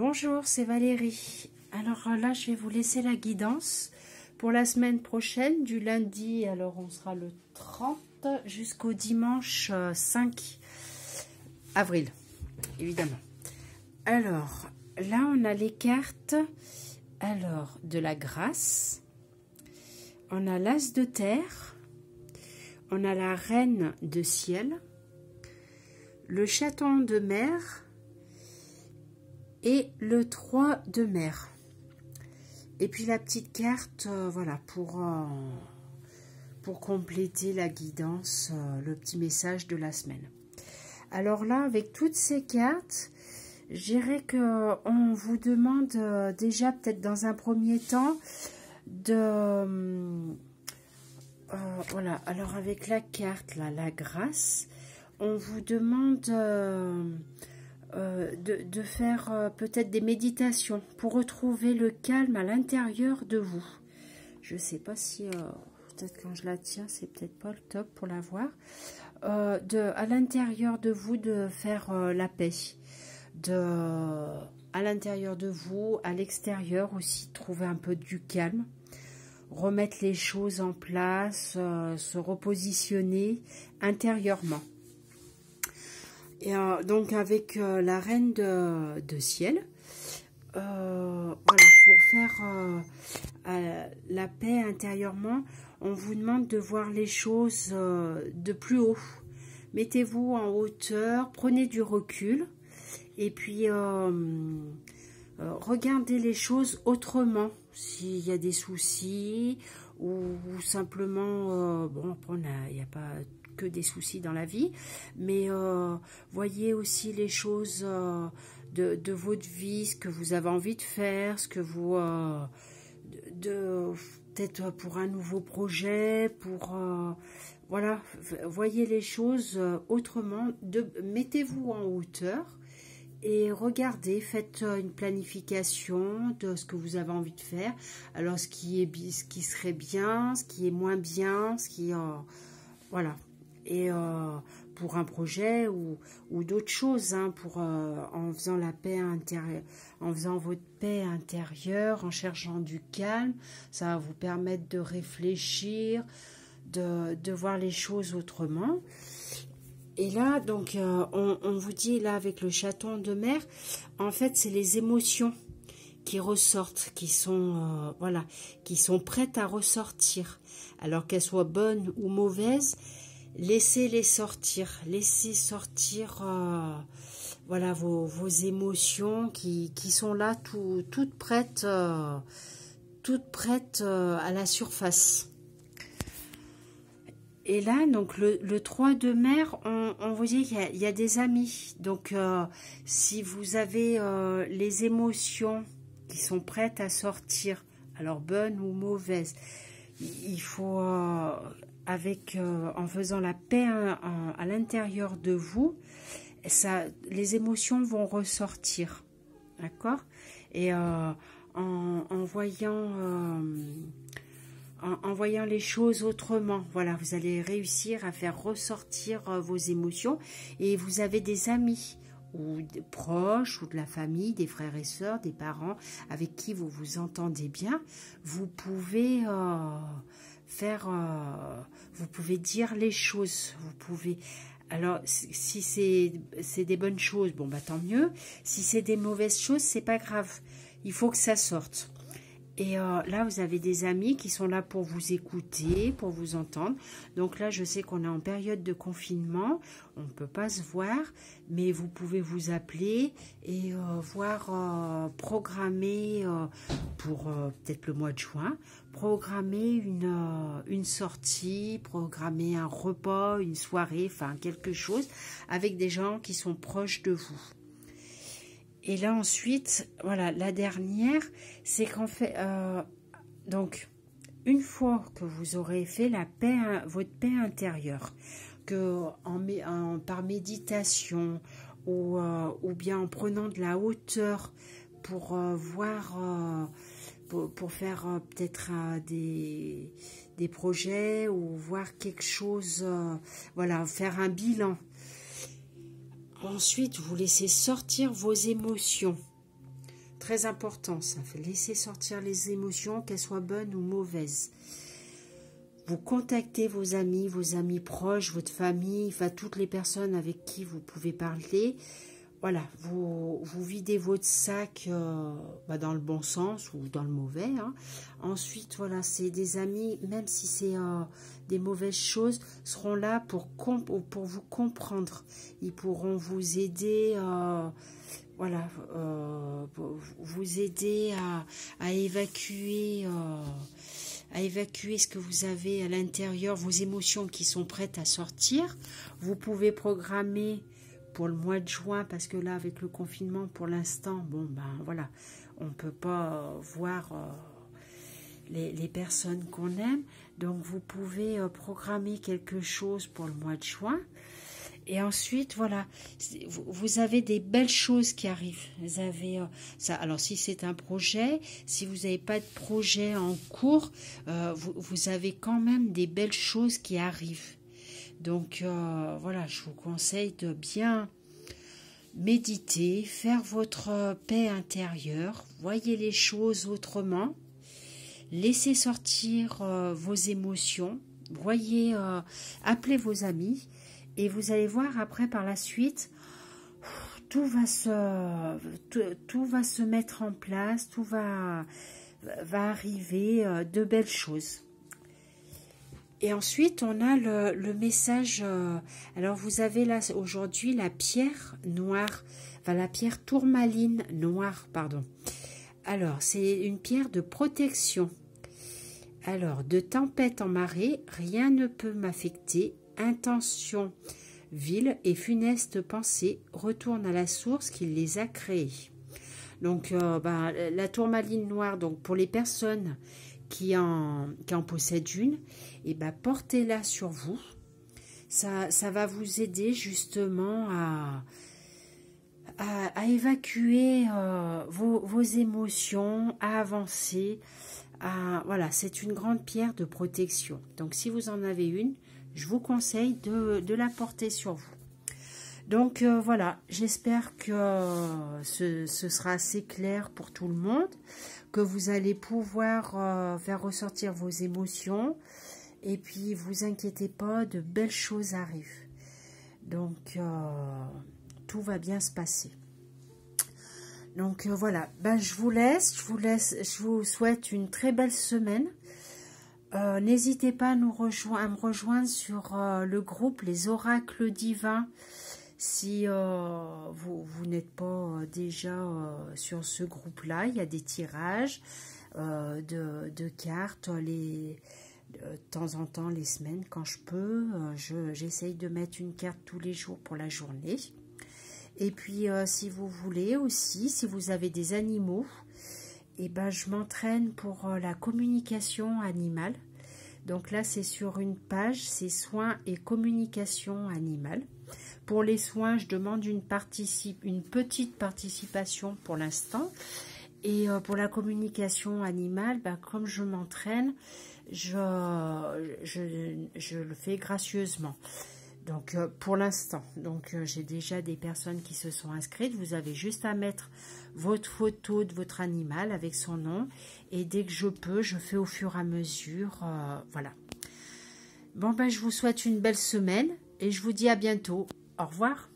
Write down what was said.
Bonjour, c'est Valérie. Alors là, je vais vous laisser la guidance pour la semaine prochaine, du lundi, alors on sera le 30 jusqu'au dimanche 5 avril, évidemment. Alors, là, on a les cartes de la grâce, on a l'as de terre, on a la reine de ciel, le chaton de mer, et le 3 de mer. Et puis la petite carte, voilà, pour compléter la guidance, le petit message de la semaine. Alors là, avec toutes ces cartes, je dirais qu'on vous demande déjà, peut-être dans un premier temps, de... voilà, alors avec la carte, là, la grâce, on vous demande... de faire peut-être des méditations pour retrouver le calme à l'intérieur de vous. Je sais pas si peut-être quand je la tiens c'est peut-être pas le top pour la voir. À l'intérieur de vous de faire la paix, à l'intérieur de vous, à l'extérieur aussi, trouver un peu du calme, remettre les choses en place, se repositionner intérieurement. Et donc avec la reine de ciel, voilà, pour faire la paix intérieurement, on vous demande de voir les choses de plus haut. Mettez-vous en hauteur, prenez du recul et puis regardez les choses autrement. S'il y a des soucis ou simplement, bon, il n'y a pas que des soucis dans la vie, mais voyez aussi les choses de votre vie, ce que vous avez envie de faire, ce que vous peut-être pour un nouveau projet, pour voilà, voyez les choses autrement, mettez-vous en hauteur et regardez, faites une planification de ce que vous avez envie de faire, alors ce qui serait bien, ce qui est moins bien, ce qui voilà. Et pour un projet ou d'autres choses, hein, en faisant la paix intérieure, en faisant votre paix intérieure, en cherchant du calme, ça va vous permettre de réfléchir, de voir les choses autrement. Et là, donc, on vous dit, là, avec le chaton de mer, en fait, c'est les émotions qui ressortent, qui sont, voilà, qui sont prêtes à ressortir. Alors qu'elles soient bonnes ou mauvaises, laissez-les sortir, laissez sortir voilà, vos émotions qui sont là toutes prêtes à la surface. Et là, donc le 3 de mer, on vous dit qu'il y a des amis. Donc, si vous avez les émotions qui sont prêtes à sortir, alors bonnes ou mauvaises, il faut... en faisant la paix à l'intérieur de vous, les émotions vont ressortir, d'accord? Et en voyant les choses autrement, voilà, vous allez réussir à faire ressortir vos émotions. Et vous avez des amis ou des proches ou de la famille, des frères et sœurs, des parents avec qui vous vous entendez bien, vous pouvez vous pouvez dire les choses, vous pouvez... Alors, si c'est des bonnes choses, bon, bah tant mieux. Si c'est des mauvaises choses, c'est pas grave. Il faut que ça sorte. Et là, vous avez des amis qui sont là pour vous écouter, pour vous entendre. Donc là, je sais qu'on est en période de confinement. On ne peut pas se voir, mais vous pouvez vous appeler et programmer pour peut-être le mois de juin, programmer une sortie, programmer un repas, une soirée, enfin quelque chose avec des gens qui sont proches de vous. Et là ensuite, voilà, la dernière, c'est qu'en fait, donc, une fois que vous aurez fait la paix, votre paix intérieure, que par méditation ou bien en prenant de la hauteur pour voir, pour faire peut-être des projets ou voir quelque chose, voilà, faire un bilan. Ensuite, vous laissez sortir vos émotions. Très important, ça fait laisser sortir les émotions, qu'elles soient bonnes ou mauvaises. Vous contactez vos amis proches, votre famille, enfin toutes les personnes avec qui vous pouvez parler. Voilà, vous videz votre sac dans le bon sens ou dans le mauvais. Hein. Ensuite, voilà, c'est des amis, même si c'est des mauvaises choses, seront là pour vous comprendre. Ils pourront vous aider, voilà, vous aider à évacuer ce que vous avez à l'intérieur, vos émotions qui sont prêtes à sortir. Vous pouvez programmer pour le mois de juin, parce que là, avec le confinement, pour l'instant, bon, ben voilà, on ne peut pas voir les personnes qu'on aime. Donc, vous pouvez programmer quelque chose pour le mois de juin. Et ensuite, voilà, vous avez des belles choses qui arrivent. Vous avez ça. Alors, si c'est un projet, si vous n'avez pas de projet en cours, vous avez quand même des belles choses qui arrivent. Donc, voilà, je vous conseille de bien méditer, faire votre paix intérieure, voyez les choses autrement, laissez sortir vos émotions, voyez, appelez vos amis, et vous allez voir après par la suite, tout va se mettre en place, tout va arriver, de belles choses. Et ensuite, on a le message. Alors, vous avez là aujourd'hui la pierre noire, enfin la pierre tourmaline noire, pardon. Alors, c'est une pierre de protection. Alors, de tempête en marée, rien ne peut m'affecter. Intention vile et funeste pensée retourne à la source qui les a créées. Donc, la tourmaline noire, donc pour les personnes qui en possèdent une, et portez-la sur vous. Ça va vous aider justement à évacuer vos émotions, à avancer. Voilà, c'est une grande pierre de protection. Donc, si vous en avez une, je vous conseille de la porter sur vous. Donc, voilà, j'espère que ce sera assez clair pour tout le monde, que vous allez pouvoir faire ressortir vos émotions. Et puis, vous inquiétez pas, de belles choses arrivent. Donc, tout va bien se passer. Donc, voilà, je vous laisse, je vous souhaite une très belle semaine. N'hésitez pas à me rejoindre sur le groupe Les Oracles Divins. Si vous n'êtes pas déjà sur ce groupe-là, il y a des tirages de cartes, de temps en temps, les semaines, quand je peux. J'essaye de mettre une carte tous les jours pour la journée. Et puis, si vous voulez aussi, si vous avez des animaux, je m'entraîne pour la communication animale. Donc là, c'est sur une page, c'est soins et communication animale. Pour les soins, je demande une petite participation pour l'instant. Et pour la communication animale, comme je m'entraîne, je le fais gracieusement. Donc, pour l'instant, j'ai déjà des personnes qui se sont inscrites. Vous avez juste à mettre votre photo de votre animal avec son nom. Et dès que je peux, je fais au fur et à mesure. Voilà. Bon, je vous souhaite une belle semaine et je vous dis à bientôt. Au revoir.